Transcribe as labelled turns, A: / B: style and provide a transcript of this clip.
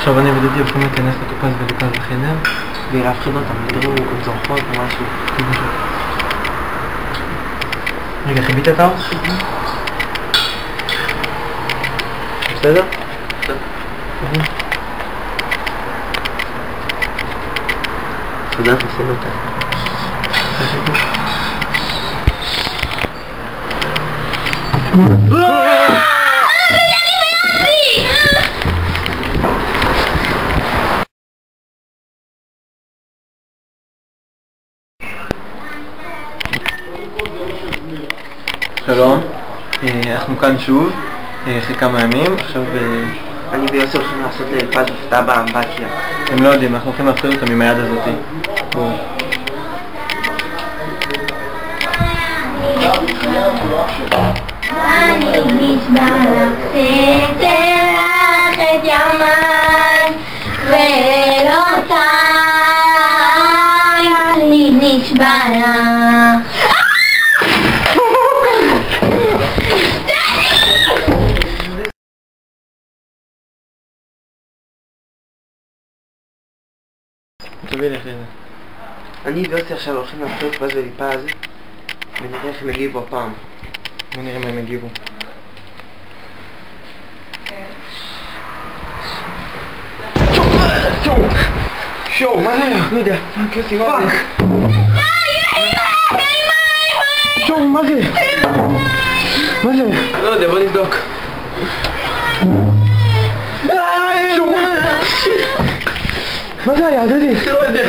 A: עכשיו אני ודודי הולכים להיכנס לטופז ולפז בחדר
B: ולהפחיד אותם, נראו עם זורחות או משהו.
A: רגע, חיבית את האור? בסדר?
B: תודה, נשים אותה.
A: שלום, אנחנו כאן שוב, אחרי כמה ימים, עכשיו
B: אני ויוסי הולכים לעשות לפז הפתעה באמבטיה.
A: הם לא יודעים, אנחנו הולכים להפחיד אותם עם היד הזאתי.
C: אני נשבע לך שתלך את ימיי ולילותיי, אני נשבע לך.
A: תביא לי אחרי זה.
B: אני ויוסי עכשיו הולכים להפחיד את פז וליפז ונראה איך הם יגיבו הפעם.
A: בוא נראה מה הם יגיבו.
B: שואו, מה זה? לא יודע. יוסי, מה זה? שואו, מה זה? מה זה?
A: לא יודע, בוא נבדוק.
B: מה זה היה, דודי?
A: לא יודע.